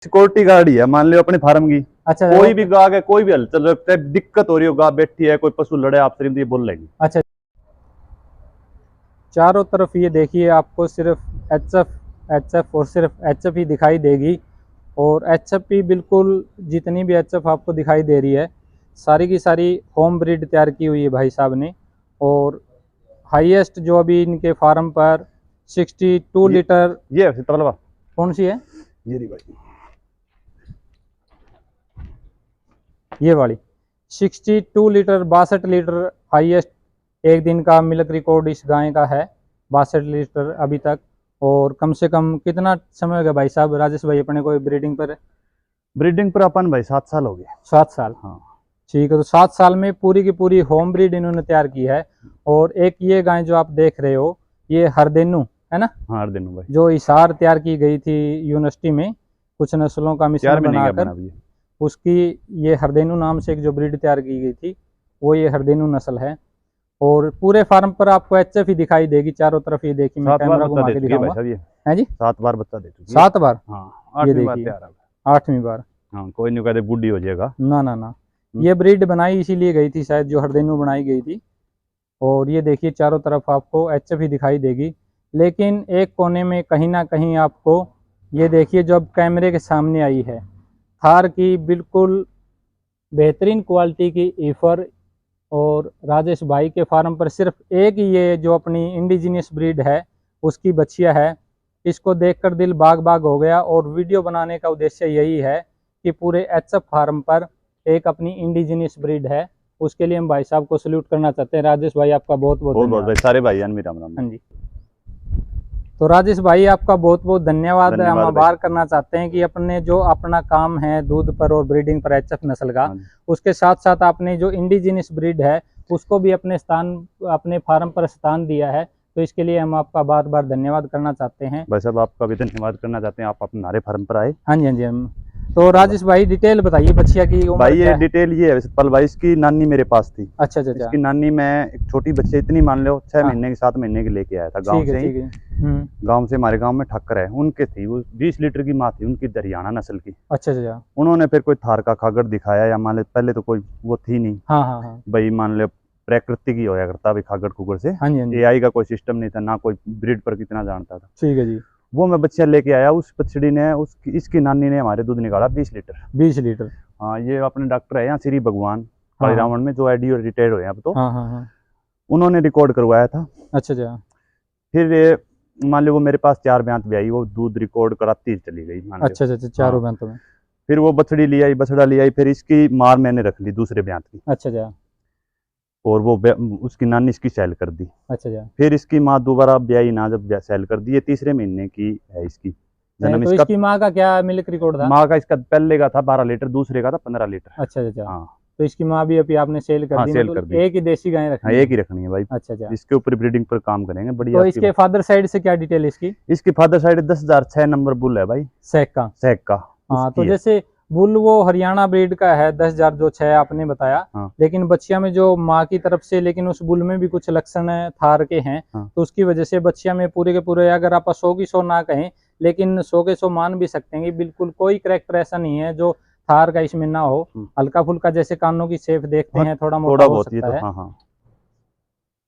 Security guard ही है, मान लो अपने फार्म की। अच्छा, कोई भी गाय है, कोई भी हलचल रखता है, दिक्कत हो रही हो, गाय बैठी है, कोई पशु लड़े आपसे, ये बोल लेंगे। अच्छा, चारों तरफ ये देखिए आपको सिर्फ एचएफ और सिर्फ एचएफ ही दिखाई देगी। और एचएफ भी बिल्कुल जितनी भी एचएफ आपको दिखाई दे रही है सारी की सारी होम ब्रीड तैयार की हुई है भाई साहब ने। और हाईएस्ट जो अभी इनके फार्म पर 62 लीटर, ये तबलवा कौन सी है ये रही भाई, ये वाली 62 लीटर 62 लीटर हाईएस्ट एक दिन का मिल्क रिकॉर्ड इस गाय का है, 62 लीटर अभी तक। और कम से कम कितना समय हो गया भाई साहब राजेश भाई अपने को ब्रीडिंग पर? ब्रीडिंग पर अपन भाई 7 साल हो गए। 7 साल, हाँ ठीक है। तो 7 साल में पूरी की पूरी होम ब्रीड इन्होंने तैयार की है। और एक ये गाय जो आप देख रहे हो ये हरदेनु है ना? हाँ हरदेनु भाई, जो हिसार तैयार की गई थी यूनिवर्सिटी में कुछ नस्लों का मिश्रण बनाकर, उसकी ये हरदेनु नाम से एक जो ब्रीड तैयार की गई थी वो ये हरदेनु नस्ल है। और पूरे फार्म पर आपको एचएफ ही दिखाई देगी चारों तरफ। ये देखिए मैं कैमरा घुमा के दिखाऊंगा। है जी 7 बार बच्चा दे चुकी है। 7 बार? हाँ, ये 8वीं बार देखिए तैयार है। 8वीं बार। हाँ, कोई नहीं कहते बूढ़ी हो जाएगा। ना ना ना, ये ब्रीड बनाई इसीलिए गई थी शायद, जो हरदेनु बनाई गई थी। और ये देखिए चारों तरफ आपको एचएफ ही दिखाई देगी। लेकिन एक कोने में कहीं ना कहीं आपको ये देखिए जो अब कैमरे के सामने आई है थार की बिल्कुल बेहतरीन क्वालिटी की ईफर। और राजेश भाई के फार्म पर सिर्फ एक ही ये जो अपनी इंडिजिनियस ब्रीड है उसकी बच्चियां है। इसको देखकर दिल बाग बाग हो गया। और वीडियो बनाने का उद्देश्य यही है कि पूरे एचएफ फार्म पर एक अपनी इंडिजिनियस ब्रीड है, उसके लिए हम भाई साहब को सल्यूट करना चाहते हैं। राजेश भाई आपका बहुत बहुत धन्यवाद। सारे भाई राम राम। हाँ जी, तो राजेश भाई आपका बहुत बहुत धन्यवाद। हम आभार करना चाहते हैं कि अपने जो अपना काम है दूध पर और ब्रीडिंग पर एचएफ नस्ल का, उसके साथ साथ आपने जो इंडिजिनियस ब्रीड है उसको भी अपने फार्म पर स्थान दिया है। तो इसके लिए हम आपका बार बार धन्यवाद करना चाहते हैं। भाई साहब आपका भी धन्यवाद करना चाहते हैं, आप अपने हमारे फार्म पर आए। हाँ जी हाँ जी। हम तो राजेश भाई डिटेल बताइए बच्चिया की उम्र भाई। ये डिटेल ये है पल भाई, इसकी नानी मेरे पास थी। अच्छा अच्छा। इसकी नानी मैं एक छोटी बच्ची इतनी मान लो 6 महीने की 7 महीने की लेके आया था गांव से ही। गांव से हमारे गांव में ठक्कर है उनके थी, वो 20 लीटर की माँ थी उनकी, हरियाणा नस्ल की। अच्छा अच्छा। उन्होंने फिर कोई थार का खागर दिखाया या मान लो पहले तो कोई वो थी नहीं। हाँ हाँ। भाई मान लो प्राकृतिक ही होया करता भाई खागर खुगर से। एआई का कोई सिस्टम नहीं था, ना कोई ब्रीड पर कितना जानता था। ठीक है जी। वो मैं बच्चियां लेके आया, उस बछड़ी ने इसकी नानी ने हमारे दूध निकाला 20 लीटर। 20 लीटर। हाँ, ये अपने डॉक्टर है यहाँ श्री भगवान रावण में, जो आईडी और रिटायर्ड हुए अब तो। उन्होंने रिकॉर्ड करवाया था। अच्छा अच्छा। फिर मान लो वो मेरे पास 4 ब्यांत भी आई, वो दूध रिकॉर्ड कराती चली गई। अच्छा अच्छा। चारों ब्यांतों में फिर वो बछड़ी ले आई, बछड़ा ले आई, फिर इसकी मार मैंने रख ली दूसरे ब्यांत की। अच्छा अच्छा। और वो उसकी नानी इसकी सेल कर दी। अच्छा अच्छा। फिर इसकी माँ दोबारा ब्याई ना, जब सेल कर दी, ये 3रे महीने की है इसकी जन्म। तो इसकी माँ का क्या मिल्क रिकॉर्ड था? माँ का इसका पहले का था 12 लीटर, दूसरे का था 15 लीटर। अच्छा अच्छा। हाँ, तो इसकी माँ भी अभी आपने सेल कर दी? सेल कर दी। एक ही देसी गाय रखनी है? एक ही रखनी है भाई। अच्छा अच्छा। इसके ऊपर ब्रीडिंग पर काम करेंगे बढ़िया। तो इसके फादर साइड से क्या डिटेल इसकी? इसकी फादर साइड 10,006 नंबर बुल है भाई, सैक का। हाँ, तो जैसे बुल वो हरियाणा ब्रीड का है 10,006 आपने बताया। हाँ। लेकिन बच्चिया में जो माँ की तरफ से, लेकिन उस बुल में भी कुछ लक्षण थार के हैं। हाँ। तो उसकी वजह से बच्चिया में पूरे के पूरे, अगर आप 100 की 100 ना कहें, लेकिन 100 के 100 मान भी सकते हैं। बिल्कुल कोई करैक्टर ऐसा नहीं है जो थार का इसमें ना हो। हल्का फुल्का जैसे कानों की शेप देखते हैं थोड़ा मोटा हो सकता है।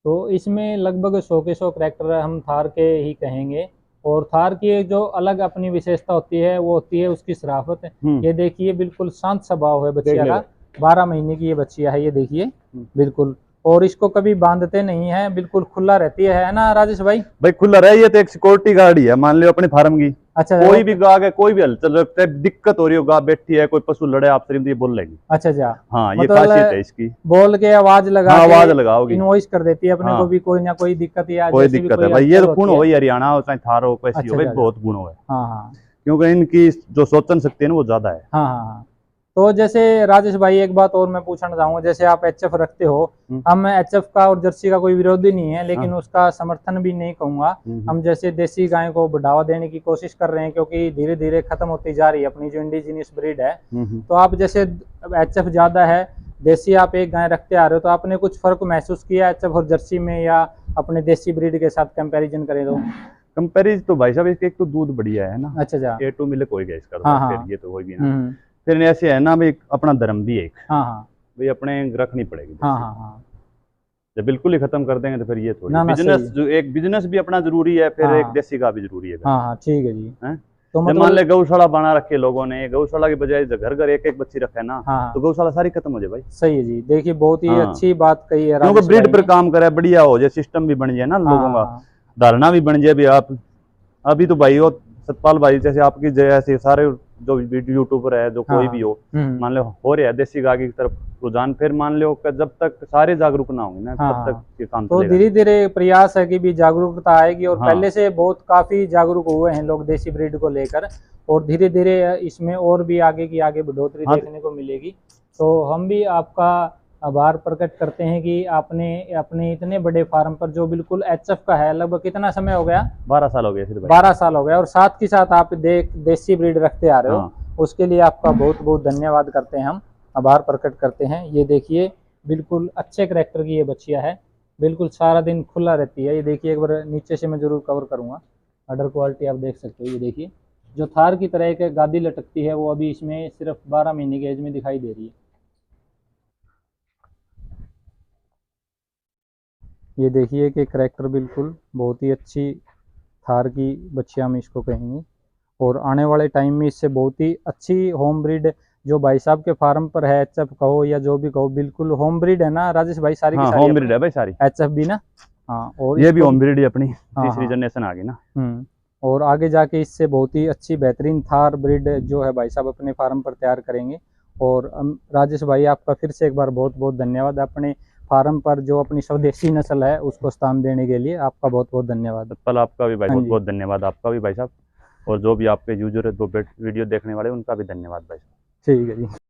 तो इसमें लगभग 100 के 100 करैक्टर हम थार के ही कहेंगे। और थार की एक जो अलग अपनी विशेषता होती है वो होती है उसकी शराफत। ये देखिए बिल्कुल शांत स्वभाव है बच्चिया का। 12 महीने की ये बच्चिया है, ये देखिए बिल्कुल। और इसको कभी बांधते नहीं है, बिल्कुल खुला रहती है ना राजेश भाई? भाई खुला रहे, ये तो एक सिक्योरिटी गार्ड ही है, मान लो अपने फार्म की। अच्छा। कोई भी गाय है, कोई भी हलचल रखता है, दिक्कत हो रही हो, गाय बैठी है, कोई पशु लड़े आपसे, ये बोल लेंगे। अच्छा अच्छा। हाँ, ये खासियत है इसकी। बोल के आवाज लगाओगे, इनवॉइस कर देती है अपने को भी कोई ना कोई दिक्कत या कोई दिक्कत है भाई। ये तो गुण हो हरियाणा हो चाहे थार हो, कैसी हो भाई, बहुत गुण है। हाँ, क्योंकि इनकी जो सोचन शक्ति है ना वो ज्यादा है। हाँ। तो जैसे राजेश भाई एक बात और मैं पूछना चाहूंगा, जैसे आप एचएफ रखते हो, हम एचएफ का और जर्सी का कोई विरोधी नहीं है, लेकिन उसका समर्थन भी नहीं कहूंगा। हम जैसे देसी गाय को बढ़ावा देने की कोशिश कर रहे हैं, क्योंकि धीरे धीरे खत्म होती जा रही है अपनी जो इंडिजिनियस ब्रीड है। तो आप जैसे एचएफ ज्यादा है, देसी आप एक गाय रखते आ रहे हो, तो आपने कुछ फर्क महसूस किया एचएफ और जर्सी में, या अपने देसी ब्रीड के साथ कंपैरिजन करें तो? कंपेरिज तो भाई साहब इसके एक तो दूध बढ़िया है ना। अच्छा अच्छा। A2 मिल्क होएगा इसका तो हाँ, फिर ये तो होगी ना। फिर ऐसे है ना भाई, अपना धर्म भी है एक। हाँ हाँ भाई अपने रखनी पड़ेगी। हाँ हाँ हाँ। जब बिल्कुल ही खत्म कर देंगे तो फिर ये थोड़ी ना बिजनेस, जो एक बिजनेस भी अपना जरूरी है, फिर एक देसी का भी जरूरी है। हाँ हाँ ठीक है जी। है? तो मतलब मान ले गौशाला बना रखे लोगों ने, गौशाला के बजाय घर घर एक एक बच्ची रखे ना, हाँ, तो गौशाला सारी खत्म हो जाए भाई। सही है जी। देखिए बहुत ही अच्छी बात कही है, क्योंकि ब्रीड पर काम करे, बढ़िया हो जाए, सिस्टम भी बन जाए ना लोगों का, धारणा भी बन जाए। भी आप अभी तो भाई वो सतपाल भाई जैसे आपकी जैसे सारे जो यूट्यूबर है, जो कोई भी हो, मान लो हो रहा है देसी गाय की तरफ रुझान, फिर मान लो जब तक सारे जागरूक ना होंगे ना, तब तक ये काम तो धीरे धीरे प्रयास है कि भी जागरूकता आएगी। और पहले से बहुत काफी जागरूक हुए हैं लोग देसी ब्रीड को लेकर, और धीरे धीरे इसमें और भी आगे की आगे बढ़ोतरी देखने को मिलेगी। तो हम भी आपका आभार प्रकट करते हैं कि आपने अपने इतने बड़े फार्म पर, जो बिल्कुल HF का है, लगभग कितना समय हो गया? 12 साल हो गए। 12 साल हो गया, और साथ के साथ आप देसी ब्रीड रखते आ रहे हो। उसके लिए आपका बहुत बहुत धन्यवाद करते हैं, हम आभार प्रकट करते हैं। ये देखिए बिल्कुल अच्छे करैक्टर की ये बच्चियां है, बिल्कुल सारा दिन खुला रहती है। ये देखिए एक बार नीचे से मैं जरूर कवर करूंगा, अडर क्वालिटी आप देख सकते हो। ये देखिए जो थार की तरह एक गादी लटकती है, वो अभी इसमें सिर्फ 12 महीने की एज में दिखाई दे रही है। ये देखिए कि करैक्टर बिल्कुल बहुत ही अच्छी थार की बच्चियां हम इसको कहेंगे, और आने वाले टाइम में इससे बहुत ही अच्छी होम ब्रीड जो भाई साहब के फार्म पर है, HF कहो या जो भी कहो, बिल्कुल होम ब्रीड है ना राजेश भाई? सारी की सारी होम ब्रीड है भाई सारी, HF भी ना। हाँ, और ये भी होम ब्रीड है अपनी, तीसरी जनरेशन आ गई ना। और आगे जाके इससे बहुत ही अच्छी बेहतरीन थार ब्रीड जो है भाई साहब अपने फार्म पर तैयार करेंगे। और राजेश भाई आपका फिर से एक बार बहुत बहुत धन्यवाद, अपने फार्म पर जो अपनी स्वदेशी नस्ल है उसको स्थान देने के लिए आपका बहुत बहुत धन्यवाद। पल आपका भी भाई बहुत बहुत धन्यवाद, आपका भी भाई साहब, और जो भी आपके यूजर है, वो वीडियो देखने वाले, उनका भी धन्यवाद भाई। ठीक है जी।